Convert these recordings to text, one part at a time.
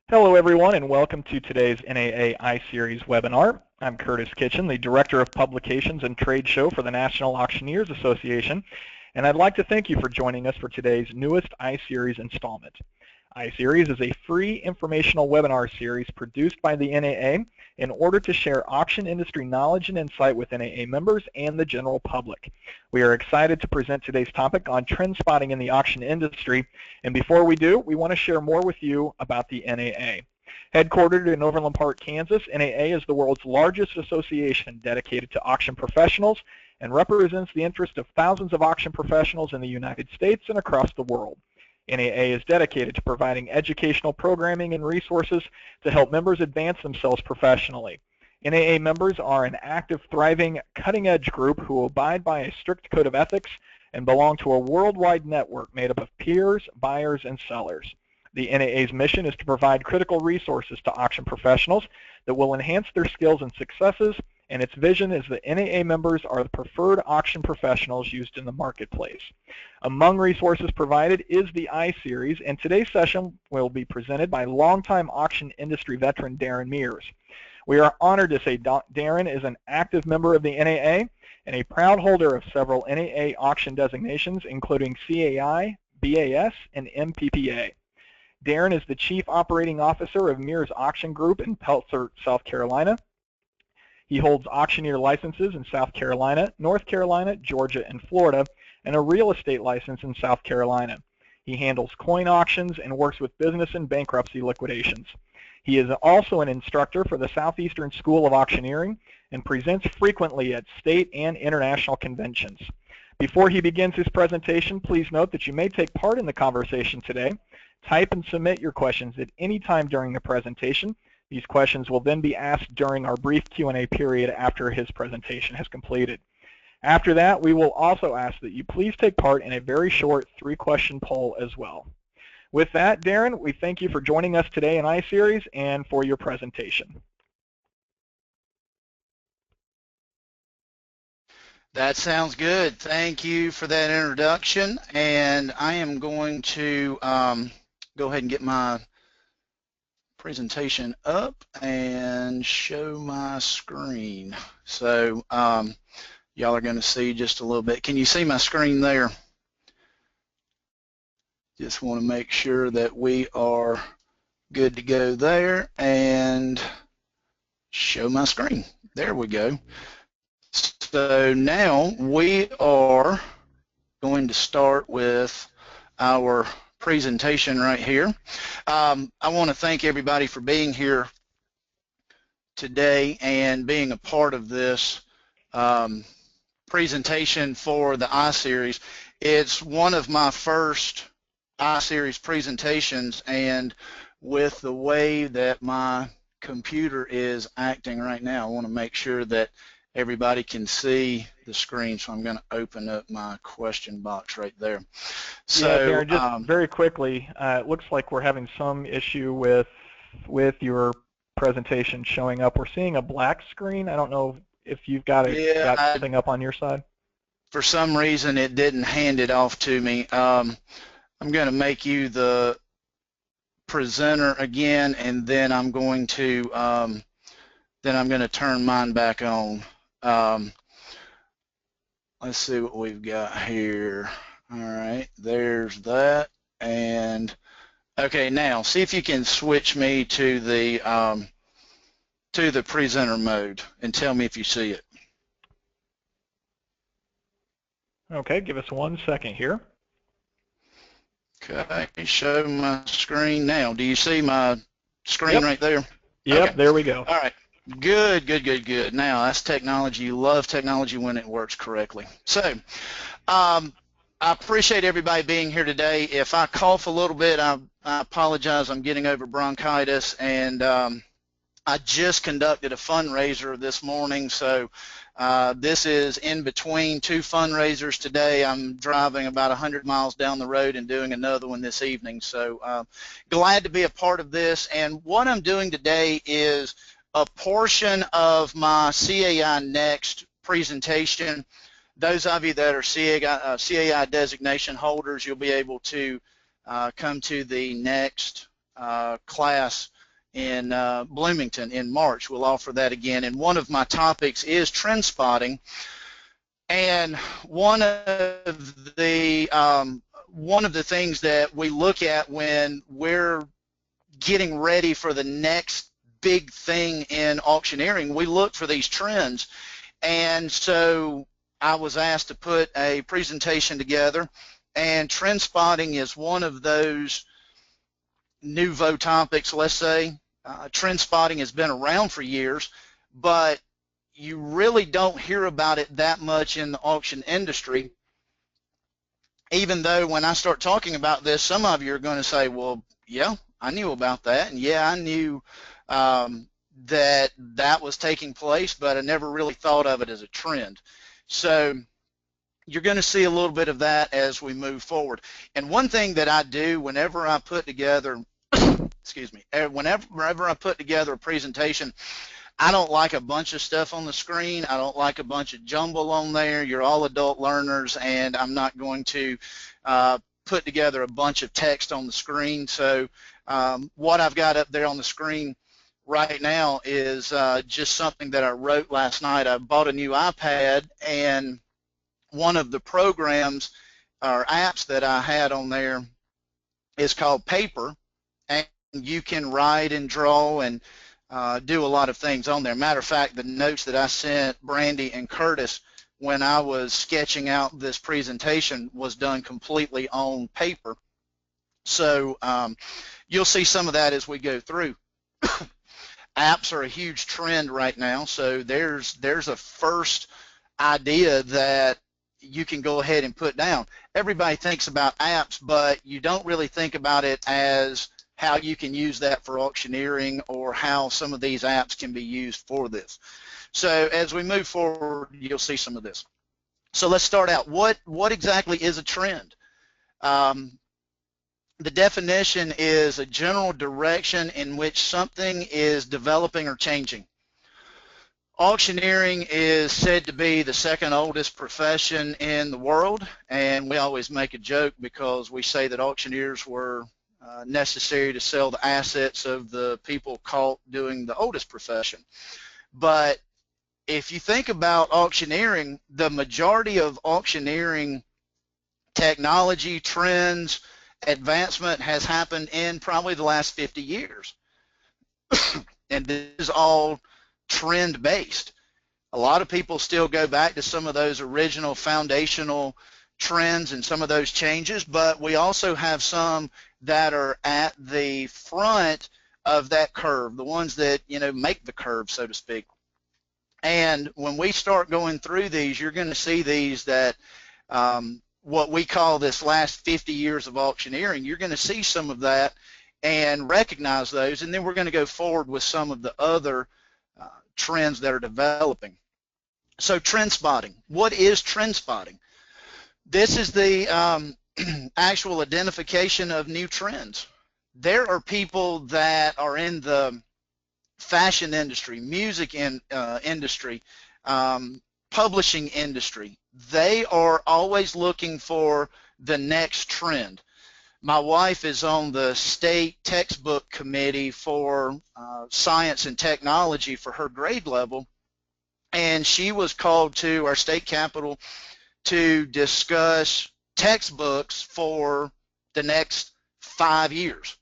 Hello, everyone, and welcome to today's NAA iSeries webinar. I'm Curtis Kitchen, the Director of Publications and Trade Show for the National Auctioneers Association, and I'd like to thank you for joining us for today's newest iSeries installment. iSeries is a free informational webinar series produced by the NAA in order to share auction industry knowledge and insight with NAA members and the general public. We are excited to present today's topic on trend spotting in the auction industry, and before we do, we want to share more with you about the NAA. Headquartered in Overland Park, Kansas, NAA is the world's largest association dedicated to auction professionals and represents the interest of thousands of auction professionals in the United States and across the world. NAA is dedicated to providing educational programming and resources to help members advance themselves professionally. NAA members are an active, thriving, cutting-edge group who abide by a strict code of ethics and belong to a worldwide network made up of peers, buyers, and sellers. The NAA's mission is to provide critical resources to auction professionals that will enhance their skills and successes, and its vision is that NAA members are the preferred auction professionals used in the marketplace. Among resources provided is the iSeries, and today's session will be presented by longtime auction industry veteran Darron Meares. We are honored to say Darron is an active member of the NAA and a proud holder of several NAA auction designations, including CAI, BAS, and MPPA. Darron is the Chief Operating Officer of Meares Auction Group in Pelzer, South Carolina. He holds auctioneer licenses in South Carolina, North Carolina, Georgia, and Florida, and a real estate license in South Carolina. He handles coin auctions and works with business and bankruptcy liquidations. He is also an instructor for the Southeastern School of Auctioneering and presents frequently at state and international conventions. Before he begins his presentation, please note that you may take part in the conversation today. Type and submit your questions at any time during the presentation. These questions will then be asked during our brief Q&A period after his presentation has completed. After that, we will also ask that you please take part in a very short 3-question poll as well. With that, Darron, we thank you for joining us today in iSeries and for your presentation. That sounds good. Thank you for that introduction, and I am going to go ahead and get my presentation up and show my screen. So y'all are going to see just a little bit. Can you see my screen there? Just want to make sure that we are good to go there and show my screen. There we go. So now we are going to start with our presentation right here. I want to thank everybody for being here today and being a part of this presentation for the iSeries. It's one of my first iSeries presentations, and with the way that my computer is acting right now, I want to make sure that everybody can see the screen, so I'm going to open up my question box right there. So, yeah, Darron, just very quickly, it looks like we're having some issue with your presentation showing up. We're seeing a black screen. I don't know if you've got something up on your side. For some reason, it didn't hand it off to me. I'm going to make you the presenter again, and then I'm going to turn mine back on. Let's see what we've got here. All right, there's that, and okay, now see if you can switch me to the presenter mode and tell me if you see it. Okay, give us 1 second here. Okay, show my screen now. Do you see my screen right there? Yep, okay. There we go. All right. Good, good, good, good. Now, that's technology. You love technology when it works correctly. So, I appreciate everybody being here today. If I cough a little bit, I apologize. I'm getting over bronchitis, and I just conducted a fundraiser this morning, so this is in between 2 fundraisers today. I'm driving about 100 miles down the road and doing another one this evening, so glad to be a part of this. And what I'm doing today is a portion of my CAI Next presentation. Those of you that are CAI designation holders, you'll be able to come to the next class in Bloomington in March. We'll offer that again. And one of my topics is trend spotting. And one of the things that we look at when we're getting ready for the next big thing in auctioneering, we look for these trends. And so I was asked to put a presentation together, and trend spotting is one of those nouveau topics, let's say. Trend spotting has been around for years, but you really don't hear about it that much in the auction industry, even though when I start talking about this, some of you are going to say, well, yeah, I knew about that, and yeah, I knew that that was taking place, but I never really thought of it as a trend. So you're going to see a little bit of that as we move forward. And one thing that I do whenever I put together, excuse me, whenever I put together a presentation, I don't like a bunch of stuff on the screen. I don't like a bunch of jumble on there. You're all adult learners, and I'm not going to put together a bunch of text on the screen. So what I've got up there on the screen right now is just something that I wrote last night. I bought a new iPad, and one of the programs or apps that I had on there is called Paper, and you can write and draw and do a lot of things on there. Matter of fact, the notes that I sent Brandy and Curtis when I was sketching out this presentation was done completely on paper. So you'll see some of that as we go through. Apps are a huge trend right now, so there's a first idea that you can go ahead and put down. Everybody thinks about apps, but you don't really think about it as how you can use that for auctioneering or how some of these apps can be used for this. So as we move forward, you'll see some of this. So let's start out. What exactly is a trend? The definition is a general direction in which something is developing or changing. Auctioneering is said to be the second oldest profession in the world, and we always make a joke because we say that auctioneers were necessary to sell the assets of the people caught doing the oldest profession. But if you think about auctioneering, the majority of auctioneering technology, trends, advancement has happened in probably the last 50 years. And this is all trend-based. A lot of people still go back to some of those original foundational trends and some of those changes, but we also have some that are at the front of that curve, the ones that, you know, make the curve, so to speak. And when we start going through these, you're going to see these that what we call this last 50 years of auctioneering, you're going to see some of that and recognize those, and then we're going to go forward with some of the other trends that are developing. So trend spotting. What is trend spotting? This is the actual identification of new trends. There are people that are in the fashion industry, music industry, publishing industry. They are always looking for the next trend. My wife is on the state textbook committee for science and technology for her grade level, and she was called to our state capitol to discuss textbooks for the next 5 years.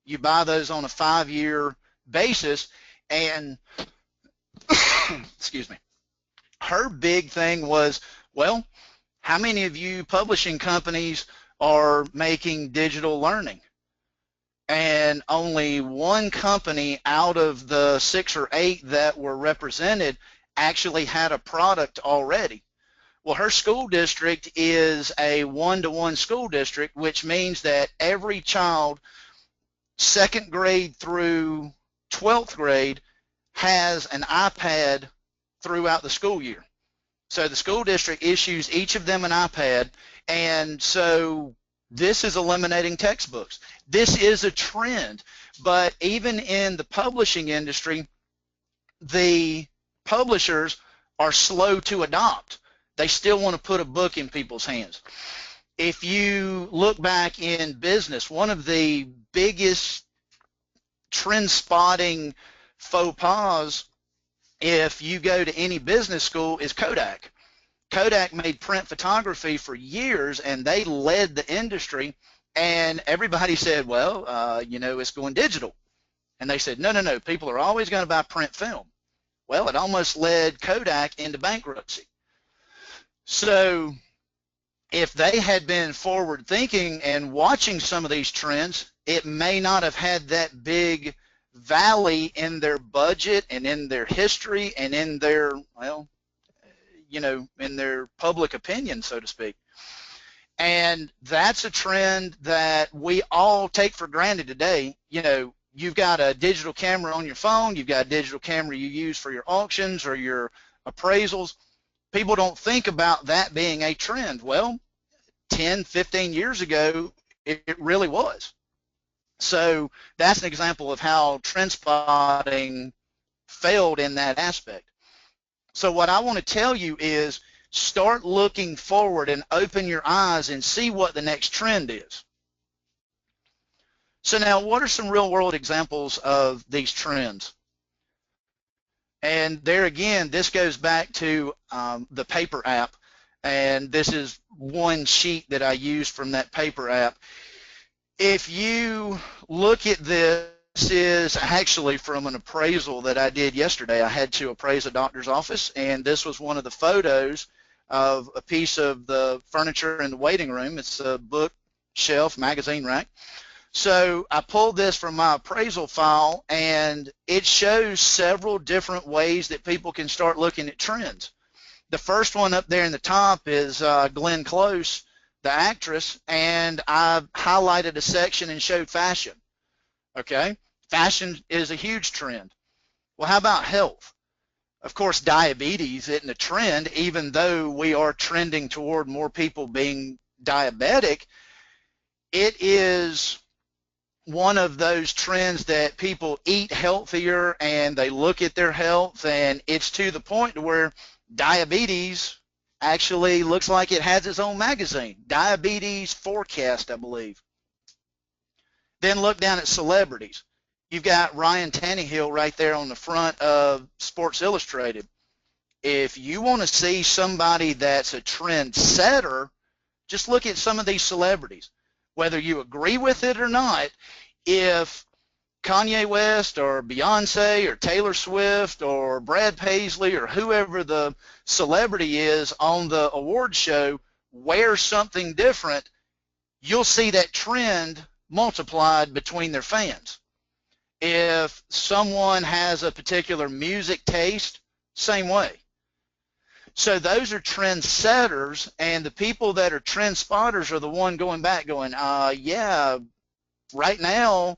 You buy those on a 5-year basis, and excuse me, her big thing was, well, how many of you publishing companies are making digital learning? And only one company out of the 6 or 8 that were represented actually had a product already. Well, her school district is a one-to-one school district, which means that every child, 2nd grade through 12th grade, has an iPad throughout the school year. So the school district issues each of them an iPad, and so this is eliminating textbooks. This is a trend, but even in the publishing industry, the publishers are slow to adopt. They still want to put a book in people's hands. If you look back in business, one of the biggest trend spotting faux pas, if you go to any business school, is Kodak. Kodak made print photography for years, and they led the industry, and everybody said, well, it's going digital. And they said, no, no, no, people are always going to buy print film. Well, it almost led Kodak into bankruptcy. So if they had been forward thinking and watching some of these trends, it may not have had that big valley in their budget and in their history and in their, in their public opinion, so to speak. And that's a trend that we all take for granted today. You've got a digital camera on your phone, you've got a digital camera you use for your auctions or your appraisals. People don't think about that being a trend. Well, 10, 15 years ago, it really was. So that's an example of how trend spotting failed in that aspect. So what I want to tell you is start looking forward and open your eyes and see what the next trend is. So now, what are some real-world examples of these trends? And there again, this goes back to the paper app, and this is one sheet that I used from that paper app. If you look at this, is actually from an appraisal that I did yesterday. I had to appraise a doctor's office, and this was one of the photos of a piece of the furniture in the waiting room. It's a bookshelf, magazine rack. So I pulled this from my appraisal file, and it shows several different ways that people can start looking at trends. The first one up there in the top is Glenn Close, the actress, and I highlighted a section and showed fashion. Okay, fashion is a huge trend. Well, how about health? Of course, diabetes isn't a trend, even though we are trending toward more people being diabetic. It is one of those trends that people eat healthier and they look at their health, and it's to the point where diabetes actually looks like it has its own magazine, Diabetes Forecast, I believe. Then look down at celebrities. You've got Ryan Tannehill right there on the front of Sports Illustrated. If you want to see somebody that's a trend setter, just look at some of these celebrities. Whether you agree with it or not, if Kanye West or Beyonce or Taylor Swift or Brad Paisley or whoever the celebrity is on the award show wears something different, you'll see that trend multiplied between their fans. If someone has a particular music taste, same way. So those are trend setters, and the people that are trend spotters are the one going back going, yeah, right now,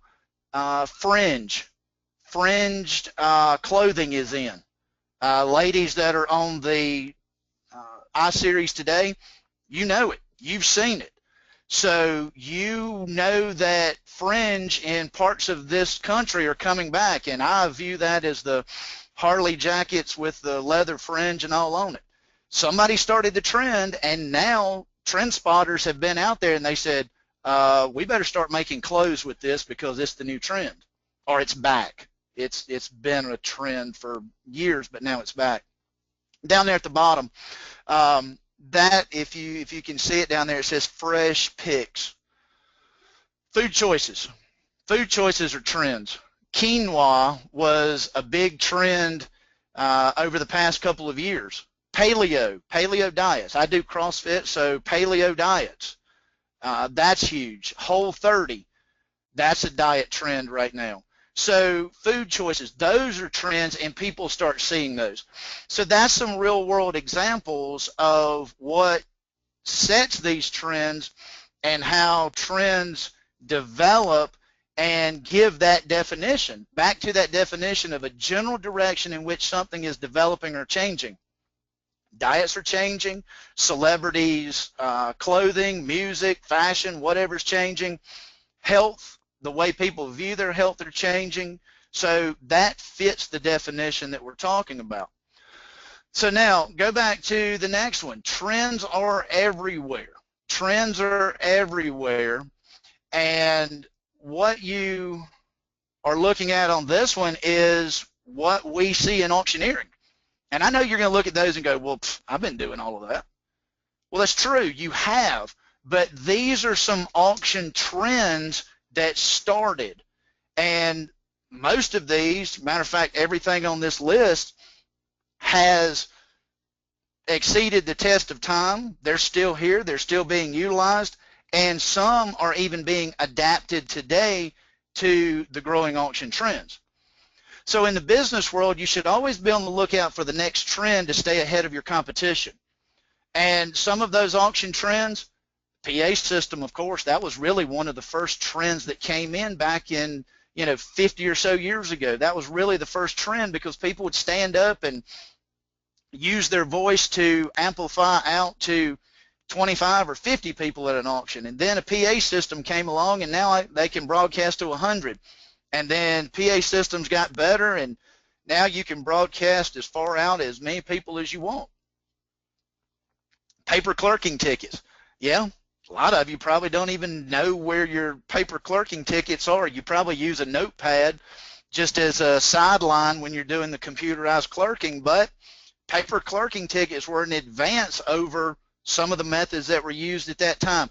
fringed clothing is in. Ladies that are on the iSeries today, you know it. You've seen it. So you know that fringe in parts of this country are coming back, and I view that as the Harley jackets with the leather fringe and all on it. Somebody started the trend, and now trend spotters have been out there and they said, we better start making clothes with this because it's the new trend, or it's back. It's been a trend for years, but now it's back. Down there at the bottom, that if you can see it down there, it says fresh picks. Food choices. Food choices are trends. Quinoa was a big trend over the past couple of years. Paleo diets. I do CrossFit, so paleo diets. That's huge. Whole30, that's a diet trend right now. So food choices, those are trends, and people start seeing those. So that's some real world examples of what sets these trends and how trends develop and give that definition. Back to that definition of a general direction in which something is developing or changing. Diets are changing, celebrities, clothing, music, fashion, whatever's changing. Health, the way people view their health are changing. So that fits the definition that we're talking about. So now go back to the next one. Trends are everywhere. Trends are everywhere. And what you are looking at on this one is what we see in auctioneering. And I know you're going to look at those and go, well, I've been doing all of that. Well, that's true, you have, but these are some auction trends that started. And most of these, matter of fact, everything on this list has exceeded the test of time. They're still here, they're still being utilized, and some are even being adapted today to the growing auction trends. So in the business world, you should always be on the lookout for the next trend to stay ahead of your competition. And some of those auction trends, PA system, of course, that was really one of the first trends that came in back in, 50 or so years ago. That was really the first trend because people would stand up and use their voice to amplify out to 25 or 50 people at an auction. And then a PA system came along, and now they can broadcast to 100. And then PA systems got better, and now you can broadcast as far out as many people as you want. Paper clerking tickets. Yeah, a lot of you probably don't even know where your paper clerking tickets are. You probably use a notepad just as a sideline when you're doing the computerized clerking, but paper clerking tickets were an advance over some of the methods that were used at that time.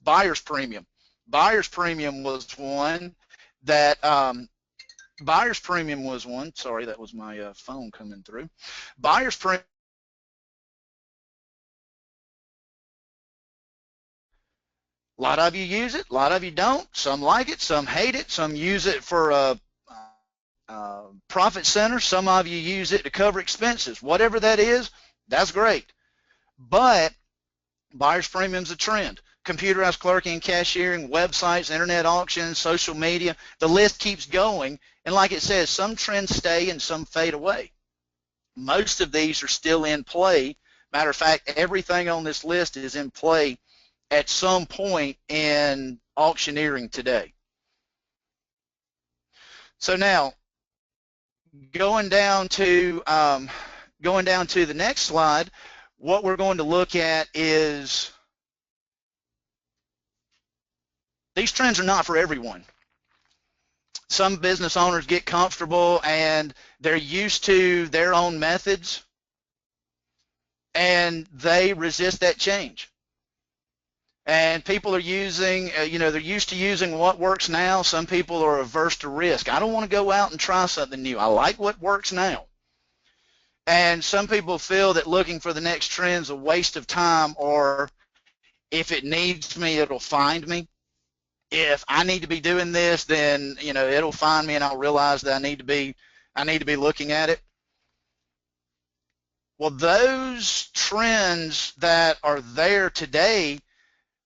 Buyer's premium. Buyer's premium was one that, sorry, that was my phone coming through. Buyer's premium. A lot of you use it, a lot of you don't. Some like it, some hate it, some use it for a profit center, some of you use it to cover expenses. Whatever that is, that's great. But buyer's premium is a trend. Computerized clerking, cashiering, websites, internet auctions, social media, the list keeps going. And like it says, some trends stay and some fade away. Most of these are still in play. Matter of fact, everything on this list is in play at some point in auctioneering today. So now, going down to the next slide, what we're going to look at is these trends are not for everyone. Some business owners get comfortable and they're used to their own methods, and they resist that change. And people are using, they're used to using what works now. Some people are averse to risk. I don't want to go out and try something new. I like what works now. And some people feel that looking for the next trend is a waste of time, or if it needs me, it'll find me. If I need to be doing this, then, it'll find me and I'll realize that I need to be looking at it. Well, those trends that are there today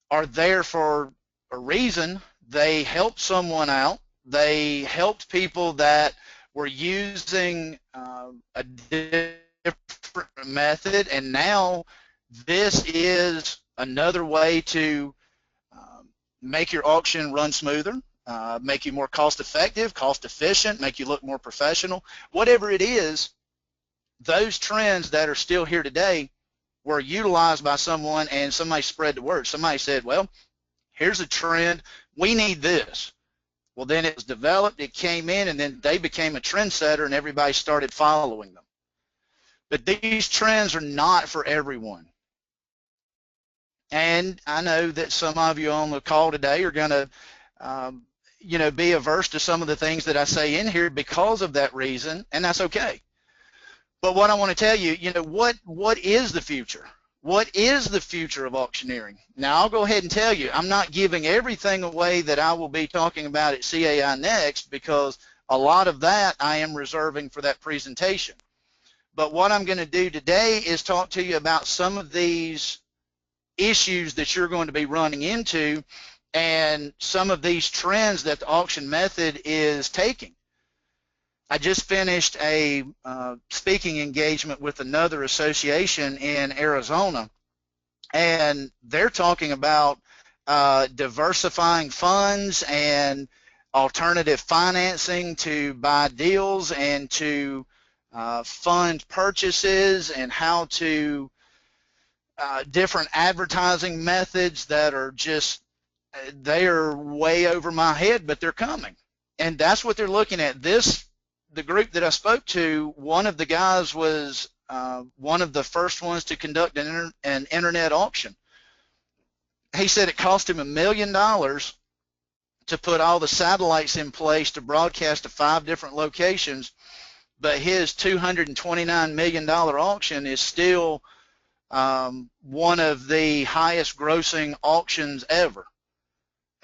are there for a reason. They helped someone out. They helped people that were using a different method, and now this is another way to make your auction run smoother, make you more cost effective, cost efficient, make you look more professional. Whatever it is, those trends that are still here today were utilized by someone, and somebody spread the word. Somebody said, well, here's a trend, we need this. Well, then it was developed, it came in, and then they became a trendsetter, and everybody started following them. But these trends are not for everyone. And I know that some of you on the call today are going to be averse to some of the things that I say in here because of that reason, and that's okay. But what I want to tell you, what is the future? What is the future of auctioneering? Now, I'll go ahead and tell you, I'm not giving everything away that I will be talking about at CAI next, because a lot of that I am reserving for that presentation. But what I'm going to do today is talk to you about some of these issues that you're going to be running into and some of these trends that the auction method is taking. I just finished a speaking engagement with another association in Arizona, and they're talking about diversifying funds and alternative financing to buy deals and to fund purchases, and how to different advertising methods that are just, they are way over my head, but they're coming. And that's what they're looking at. The group that I spoke to, one of the guys was one of the first ones to conduct an internet auction. He said it cost him $1 million to put all the satellites in place to broadcast to 5 different locations, but his $229 million auction is still one of the highest grossing auctions ever.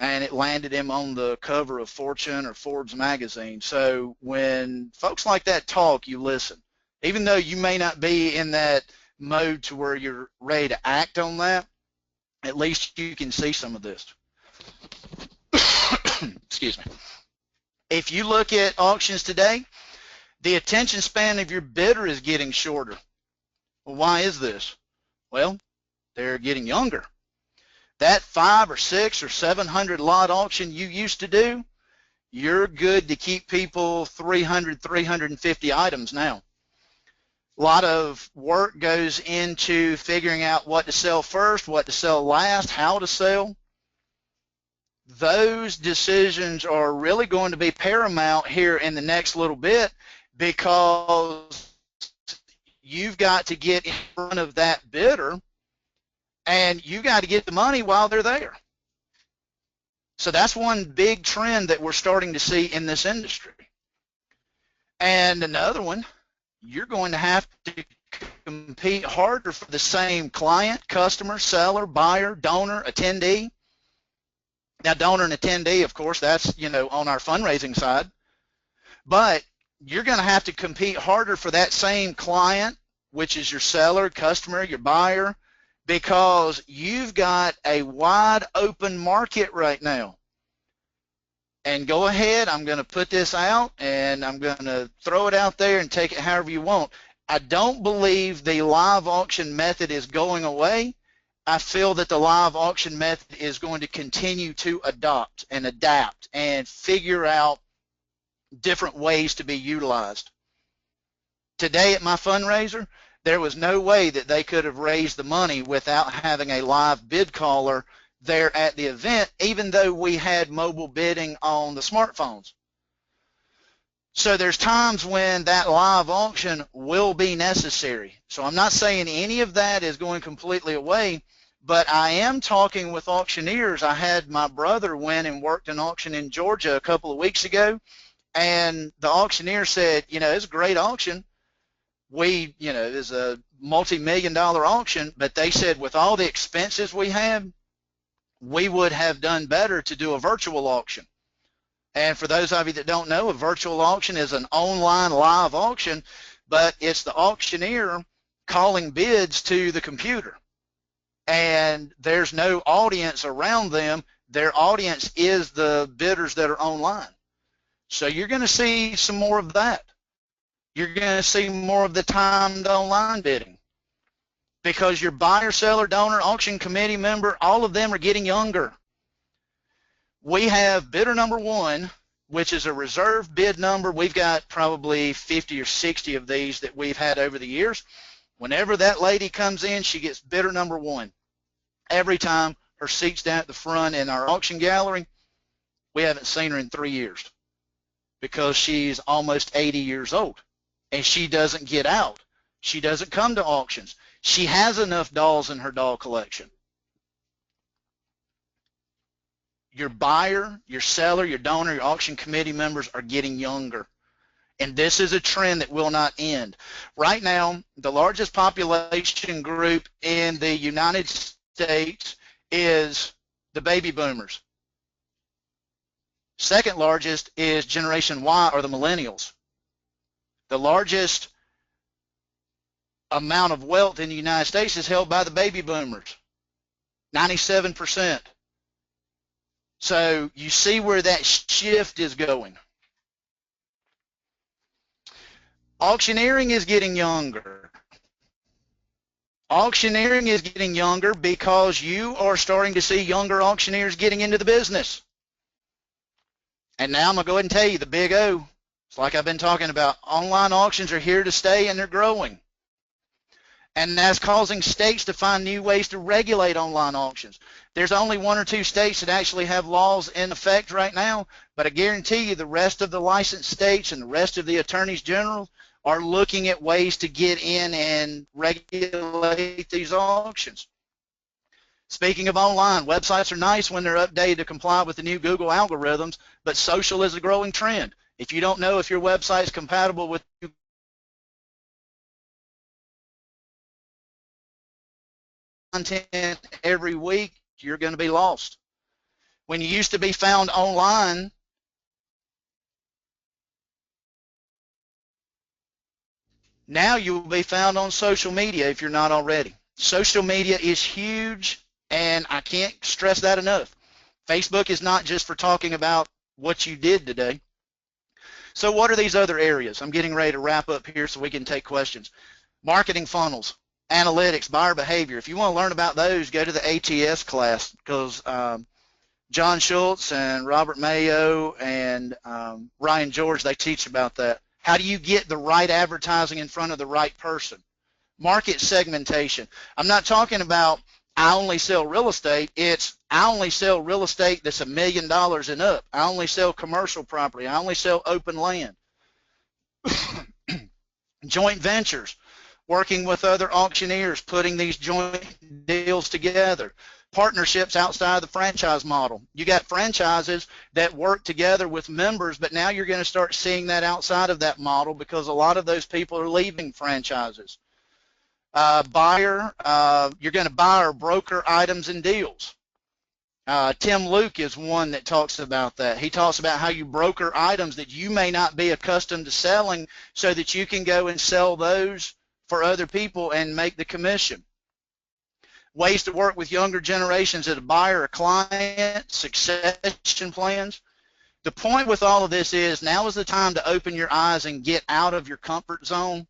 And it landed him on the cover of Fortune or Forbes magazine. So when folks like that talk, you listen. Even though you may not be in that mode to where you're ready to act on that, at least you can see some of this. Excuse me. If you look at auctions today, the attention span of your bidder is getting shorter. Well, why is this? Well, they're getting younger. That 5 or 6 or 700 lot auction you used to do, you're good to keep people 300, 350 items now. A lot of work goes into figuring out what to sell first, what to sell last, how to sell. Those decisions are really going to be paramount here in the next little bit, because you've got to get in front of that bidder and you got to get the money while they're there. So that's one big trend that we're starting to see in this industry. And another one, you're going to have to compete harder for the same client, customer, seller, buyer, donor, attendee. Now, donor and attendee, of course, that's, on our fundraising side. But you're going to have to compete harder for that same client, which is your seller, customer, your buyer, because you've got a wide open market right now. And go ahead, I'm going to put this out, and I'm going to throw it out there and take it however you want. I don't believe the live auction method is going away. I feel that the live auction method is going to continue to adopt and adapt and figure out different ways to be utilized. Today at my fundraiser, there was no way that they could have raised the money without having a live bid caller there at the event, even though we had mobile bidding on the smartphones. So there's times when that live auction will be necessary. So I'm not saying any of that is going completely away, but I am talking with auctioneers. I had my brother went and worked an auction in Georgia a couple of weeks ago, and the auctioneer said, it's a great auction. It's a multi-million-dollar auction, but they said with all the expenses we have, we would have done better to do a virtual auction. And for those of you that don't know, a virtual auction is an online live auction, but it's the auctioneer calling bids to the computer. And there's no audience around them. Their audience is the bidders that are online. So you're going to see some more of that. You're going to see more of the timed online bidding, because your buyer, seller, donor, auction committee member, all of them are getting younger. We have bidder number 1, which is a reserve bid number. We've got probably 50 or 60 of these that we've had over the years. Whenever that lady comes in, she gets bidder number 1. Every time, her seat's down at the front in our auction gallery. We haven't seen her in 3 years because she's almost 80 years old, and she doesn't get out. She doesn't come to auctions. She has enough dolls in her doll collection. Your buyer, your seller, your donor, your auction committee members are getting younger. And this is a trend that will not end. Right now, the largest population group in the United States is the baby boomers. Second largest is Generation Y, or the millennials. The largest amount of wealth in the United States is held by the baby boomers, 97%. So you see where that shift is going. Auctioneering is getting younger. Auctioneering is getting younger because you are starting to see younger auctioneers getting into the business. And now I'm going to go ahead and tell you the big O. It's like I've been talking about. Online auctions are here to stay, and they're growing. and that's causing states to find new ways to regulate online auctions. There's only 1 or 2 states that actually have laws in effect right now, but I guarantee you the rest of the licensed states and the rest of the attorneys general are looking at ways to get in and regulate these auctions. Speaking of online, websites are nice when they're updated to comply with the new Google algorithms, but social is a growing trend. If you don't know if your website is compatible with content every week, you're going to be lost. When you used to be found online, now you will be found on social media if you're not already. Social media is huge, and I can't stress that enough. Facebook is not just for talking about what you did today. So what are these other areas? I'm getting ready to wrap up here so we can take questions. Marketing funnels, analytics, buyer behavior. If you want to learn about those, go to the ATS class, because John Schultz and Robert Mayo and Ryan George, they teach about that. How do you get the right advertising in front of the right person? Market segmentation. I'm not talking about I only sell real estate. It's I only sell real estate that's $1 million and up. I only sell commercial property. I only sell open land. Joint ventures, working with other auctioneers, putting these joint deals together. Partnerships outside of the franchise model. You got franchises that work together with members, but now you're going to start seeing that outside of that model because a lot of those people are leaving franchises. Buyer, you're going to buy or broker items and deals. Tim Luke is one that talks about that. He talks about how you broker items that you may not be accustomed to selling so that you can go and sell those for other people and make the commission. Ways to work with younger generations as a buyer or client, succession plans. The point with all of this is now is the time to open your eyes and get out of your comfort zone,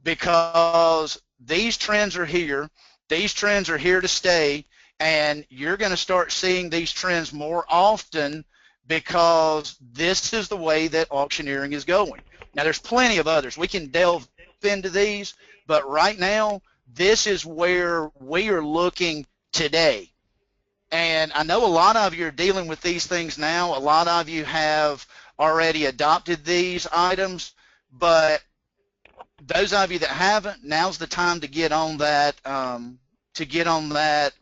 because these trends are here. These trends are here to stay, and you're going to start seeing these trends more often because this is the way that auctioneering is going. Now, there's plenty of others. We can delve into these, but right now, this is where we are looking today. And I know a lot of you are dealing with these things now. A lot of you have already adopted these items, but those of you that haven't, now's the time to get on that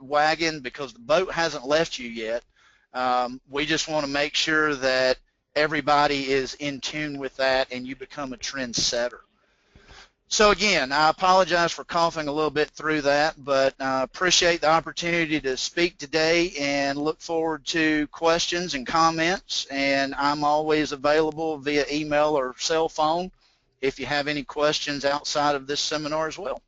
wagon, because the boat hasn't left you yet. We just want to make sure that everybody is in tune with that and you become a trendsetter. So again, I apologize for coughing a little bit through that, but I appreciate the opportunity to speak today and look forward to questions and comments, and I'm always available via email or cell phone if you have any questions outside of this seminar as well.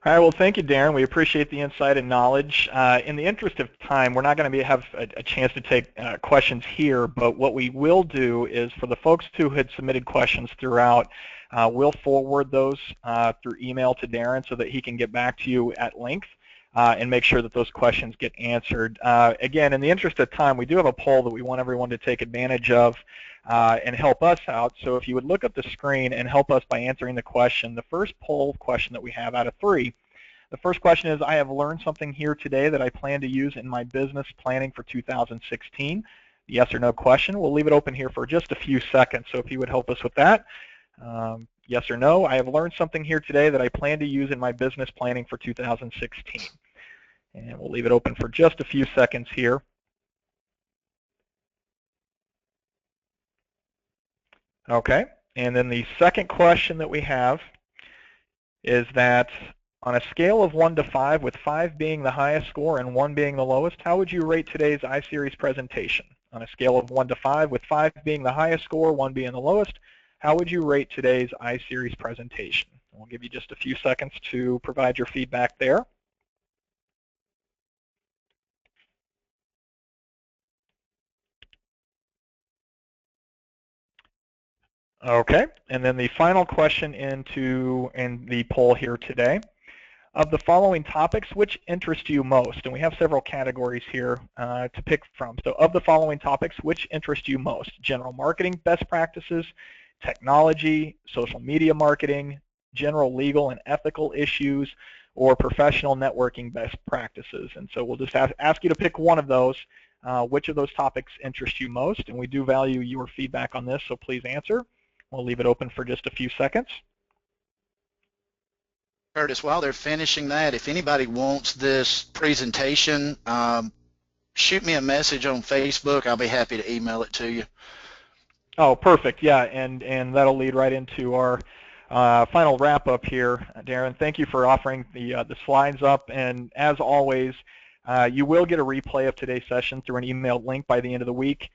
All right, well, thank you, Darron. We appreciate the insight and knowledge. In the interest of time, we're not going to have a chance to take questions here, but what we will do is for the folks who had submitted questions throughout, we'll forward those through email to Darron so that he can get back to you at length and make sure that those questions get answered. Again, in the interest of time, we do have a poll that we want everyone to take advantage of and help us out. So if you would look up the screen and help us by answering the question, the first poll question that we have out of 3, the first question is, I have learned something here today that I plan to use in my business planning for 2016. Yes or no question. We'll leave it open here for just a few seconds, so if you would help us with that. Yes or no, I have learned something here today that I plan to use in my business planning for 2016. And we'll leave it open for just a few seconds here. Okay, and then the second question that we have is that on a scale of 1 to 5, with 5 being the highest score and 1 being the lowest, how would you rate today's iSeries presentation? On a scale of 1 to 5, with 5 being the highest score, 1 being the lowest, how would you rate today's iSeries presentation? We'll give you just a few seconds to provide your feedback there. Okay, and then the final question in the poll here today. Of the following topics, which interest you most? And we have several categories here to pick from. So of the following topics, which interest you most? General marketing best practices, technology, social media marketing, general legal and ethical issues, or professional networking best practices. And so we'll just ask you to pick one of those, which of those topics interest you most, and we do value your feedback on this, so please answer. We'll leave it open for just a few seconds. Curtis, while they're finishing that, if anybody wants this presentation, shoot me a message on Facebook. I'll be happy to email it to you. Oh, perfect. Yeah, and that'll lead right into our final wrap-up here. Darron, thank you for offering the slides up, and as always, you will get a replay of today's session through an emailed link by the end of the week.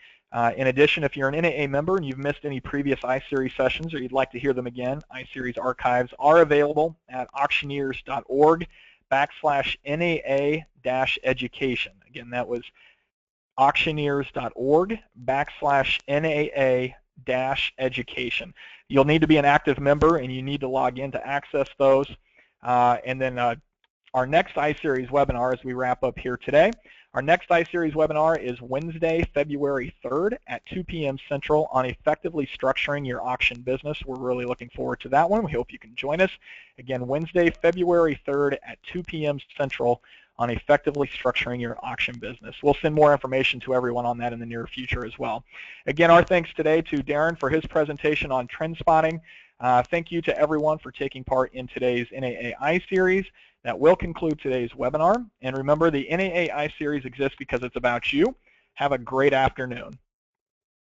In addition, if you're an NAA member and you've missed any previous iSeries sessions or you'd like to hear them again, iSeries archives are available at auctioneers.org/NAA-education. Again, that was auctioneers.org/NAA-education. You'll need to be an active member and you need to log in to access those. And then our next iSeries webinar, as we wrap up here today, our next iSeries webinar is Wednesday, February 3rd at 2 p.m. Central on effectively structuring your auction business. We're really looking forward to that one. We hope you can join us. Again, Wednesday, February 3rd at 2 p.m. Central on effectively structuring your auction business. We'll send more information to everyone on that in the near future as well. Again, our thanks today to Darron for his presentation on trend spotting. Thank you to everyone for taking part in today's NAA iSeries. That will conclude today's webinar. And remember, the NAA iSeries exists because it's about you. Have a great afternoon.